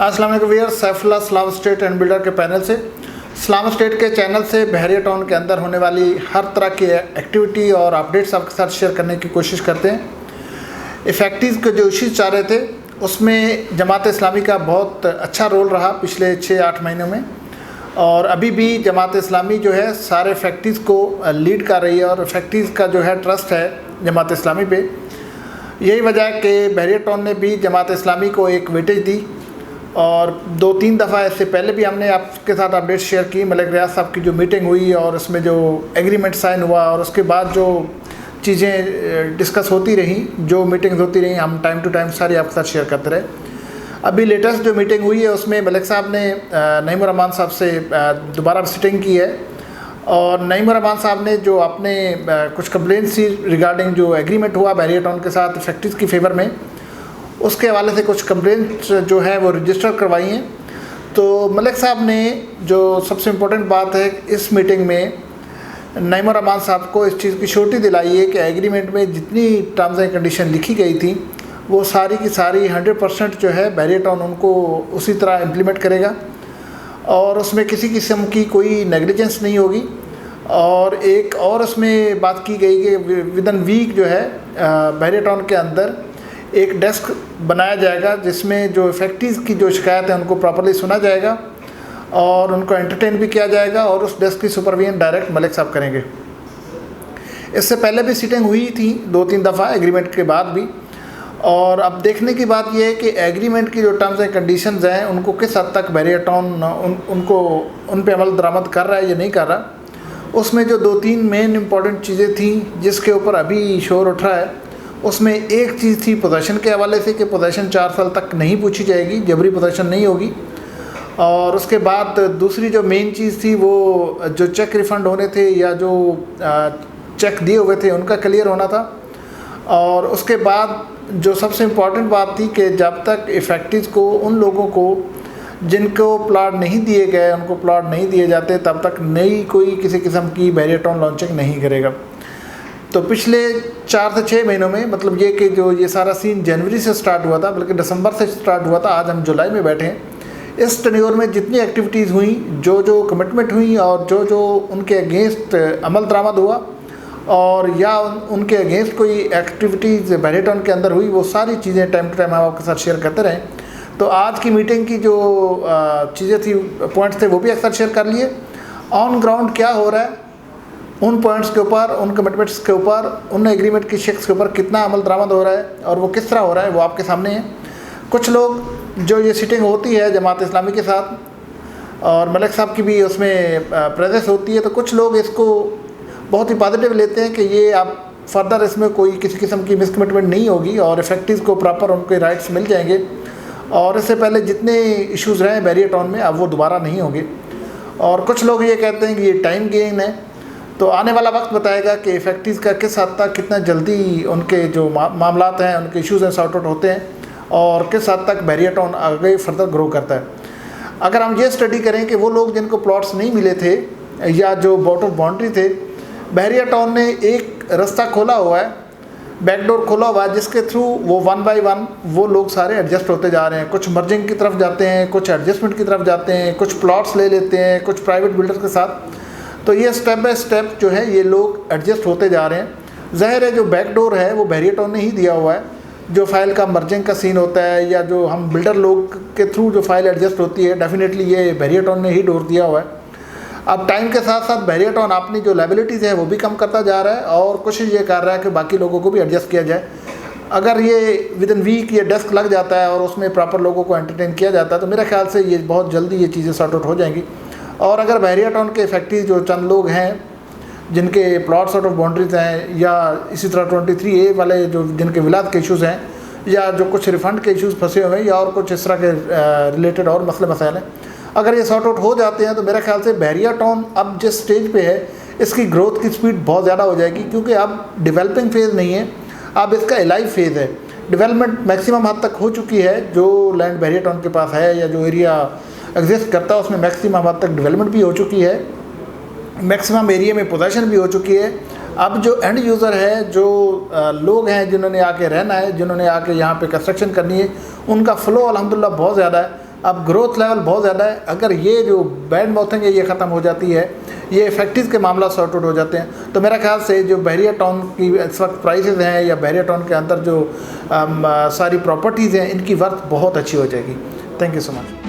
अस्सलाम वालेकुम viewers, Saifullah Islam state and builder के पैनल से इस्लाम स्टेट के चैनल से बहरिया टाउन के अंदर होने वाली हर तरह की एक्टिविटी और अपडेट्स आपके साथ शेयर करने की कोशिश करते हैं। इफेक्टिव के जो इश्यूज चाह रहे थे उसमें जमात इस्लामी का बहुत अच्छा रोल रहा पिछले 6-8 महीनों में, और अभी भी जमात इस्लामी जो है सारे फैक्ट्रीज़ को लीड कर रही है और फैक्ट्रीज़ का जो है ट्रस्ट है जमात इस्लामी पे। यही वजह है कि बहरिया टाउन ने भी जमात इस्लामी को एक वेटेज दी, और 2-3 दफ़ा इससे पहले भी हमने आपके साथ अपडेट शेयर की। मलिक रियाज साहब की जो मीटिंग हुई और उसमें जो एग्रीमेंट साइन हुआ और उसके बाद जो चीज़ें डिस्कस होती रहीं, जो मीटिंग्स होती रहीं, हम टाइम टू टाइम सारी आपके साथ शेयर करते रहे। अभी लेटेस्ट जो मीटिंग हुई है उसमें मलिक साहब ने नईमुर रहमान साहब से दोबारा सिटिंग की है, और नईमुर रहमान साहब ने जो अपने कुछ कंप्लेंट्स थी रिगार्डिंग जो एग्रीमेंट हुआ बहरिया टाउन के साथ फैक्ट्रीज़ की फेवर में, उसके हवाले से कुछ कंप्लेंट्स जो है वो रजिस्टर करवाई हैं। तो मलिक साहब ने जो सबसे इम्पोर्टेंट बात है इस मीटिंग में नईमुर रहमान साहब को इस चीज़ की श्योरिटी दिलाई है कि एग्रीमेंट में जितनी टर्म्स एंड कंडीशन लिखी गई थी वो सारी की सारी 100% जो है बहरिया टाउन उनको उसी तरह इम्प्लीमेंट करेगा, और उसमें किसी किस्म की कोई नेग्लिजेंस नहीं होगी। और एक और उसमें बात की गई कि विद इन वीक जो है बहरिया टाउन के अंदर एक डेस्क बनाया जाएगा जिसमें जो फैक्ट्रीज़ की जो शिकायत है उनको प्रॉपर्ली सुना जाएगा और उनको एंटरटेन भी किया जाएगा, और उस डेस्क की सुपरविजन डायरेक्ट मलिक साहब करेंगे। इससे पहले भी सिटिंग हुई थी 2-3 दफ़ा एग्रीमेंट के बाद भी, और अब देखने की बात यह है कि एग्रीमेंट की जो टर्म्स एंड कंडीशंस हैं उनको किस हद तक बहरिया टाउन उन पे अमल दरामद कर रहा है या नहीं कर रहा। उसमें जो 2-3 मेन इंपॉर्टेंट चीज़ें थी जिसके ऊपर अभी शोर उठ रहा है, उसमें एक चीज़ थी पोजेसन के हवाले से कि पोजेसन 4 साल तक नहीं पूछी जाएगी, जबरी पोजेसन नहीं होगी। और उसके बाद दूसरी जो मेन चीज़ थी वो जो चेक रिफ़ंड होने थे या जो चेक दिए हुए थे उनका क्लियर होना था। और उसके बाद जो सबसे इम्पॉर्टेंट बात थी कि जब तक इफेक्टिव को उन लोगों को जिनको प्लाट नहीं दिए गए उनको प्लाट नहीं दिए जाते तब तक नई कोई किसी किस्म की बहरिया टाउन लॉन्चिंग नहीं करेगा। तो पिछले 4 से 6 महीनों में, मतलब ये कि जो ये सारा सीन जनवरी से स्टार्ट हुआ था, बल्कि दिसंबर से स्टार्ट हुआ था, आज हम जुलाई में बैठे हैं। इस टेन्योर में जितनी एक्टिविटीज़ हुई, जो कमिटमेंट हुई और जो उनके अगेंस्ट अमल दरामद हुआ और या उनके अगेंस्ट कोई एक्टिविटीज़ बहरिया टाउन के अंदर हुई, वो सारी चीज़ें टाइम टू टाइम हम आपके साथ शेयर करते रहें। तो आज की मीटिंग की जो चीज़ें थी, पॉइंट्स थे, वो भी अक्सर शेयर कर लिए। ऑन ग्राउंड क्या हो रहा है उन पॉइंट्स के ऊपर, उन कमिटमेंट्स के ऊपर, उन एग्रीमेंट की शेक्स के ऊपर कितना अमल दरामद हो रहा है और वो किस तरह हो रहा है, वो आपके सामने है। कुछ लोग जो ये सिटिंग होती है जमात इस्लामी के साथ और मलिक साहब की भी उसमें प्रेजेंस होती है, तो कुछ लोग इसको बहुत ही पॉजिटिव लेते हैं कि ये आप फर्दर इसमें कोई किसी किस्म की मिसकमिटमेंट नहीं होगी और इफेक्टिव को प्रॉपर उनके राइट्स मिल जाएंगे, और इससे पहले जितने इश्यूज़ रहे बहरिया टाउन में अब वो दोबारा नहीं होंगे। और कुछ लोग ये कहते हैं कि ये टाइम गेन है, तो आने वाला वक्त बताएगा कि इफेक्टिव का किस हद तक कितना जल्दी उनके जो मामलात हैं, उनके इश्यूज़ हैं, सॉर्ट आउट होते हैं और किस हद तक बहरिया टाउन आगे फर्दर ग्रो करता है। अगर हम ये स्टडी करें कि वो लोग जिनको प्लॉट्स नहीं मिले थे या जो आउट ऑफ बाउंड्री थे, बहरिया टाउन ने एक रास्ता खोला हुआ है, बैकडोर खोला हुआ है, जिसके थ्रू वो 1 बाय 1 वो लोग सारे एडजस्ट होते जा रहे हैं। कुछ मर्जिंग की तरफ जाते हैं, कुछ एडजस्टमेंट की तरफ जाते हैं, कुछ प्लॉट्स ले लेते हैं, कुछ प्राइवेट बिल्डर्स के साथ। तो ये स्टेप बाय स्टेप जो है ये लोग एडजस्ट होते जा रहे हैं। ज़ाहिर है जो बैकडोर है वो बहरिया टाउन ने ही दिया हुआ है, जो फाइल का मर्जिंग का सीन होता है या जो हम बिल्डर लोग के थ्रू जो फाइल एडजस्ट होती है, डेफिनेटली ये बहरिया टाउन ने ही डोर दिया हुआ है। अब टाइम के साथ साथ बहरिया टाउन अपनी जो लायबिलिटीज़ है वो भी कम करता जा रहा है और कोशिश ये कर रहा है कि बाकी लोगों को भी एडजस्ट किया जाए। अगर ये विद इन वीक ये डेस्क लग जाता है और उसमें प्रॉपर लोगों को एंटरटेन किया जाता है तो मेरे ख्याल से ये बहुत जल्दी ये चीज़ें सॉर्ट आउट हो जाएंगी। और अगर बहरिया टाउन के फैक्ट्री जो चंद लोग हैं जिनके प्लॉट्स आउट ऑफ बाउंड्रीज हैं, या इसी तरह 23A वाले जो जिनके विलाद के इश्यूज़ हैं, या जो कुछ रिफ़ंड के इश्यूज़ फंसे हुए हैं, या और कुछ इस तरह के रिलेटेड और मसले मसाइल हैं, अगर ये सॉर्ट आउट हो जाते हैं तो मेरे ख्याल से बहरिया टाउन अब जिस स्टेज पे है इसकी ग्रोथ की स्पीड बहुत ज़्यादा हो जाएगी, क्योंकि अब डेवलपिंग फेज़ नहीं है, अब इसका एलाइव फेज़ है। डेवलपमेंट मैक्सिमम हद तक हो चुकी है, जो लैंड बहरिया टाउन के पास है या जो एरिया एग्जिस्ट करता है उसमें मैक्सिमम हद तक डेवलपमेंट भी हो चुकी है, मैक्सिमम एरिया में पोजीशन भी हो चुकी है। अब जो एंड यूज़र है, जो लोग हैं जिन्होंने आके रहना है, जिन्होंने आके यहाँ पे कंस्ट्रक्शन करनी है, उनका फ़्लो अल्हम्दुलिल्लाह बहुत ज़्यादा है। अब ग्रोथ लेवल बहुत ज़्यादा है। अगर ये जो बैड माउथिंग है ये ख़त्म हो जाती है, ये फैक्ट्रीज़ के मामला सॉर्ट आउट हो जाते हैं, तो मेरा ख्याल से जो बहरिया टाउन की इस वक्त प्राइसेस हैं या बहरिया टाउन के अंदर जो सारी प्रॉपर्टीज़ हैं इनकी वर्थ बहुत अच्छी हो जाएगी। Thank you so much.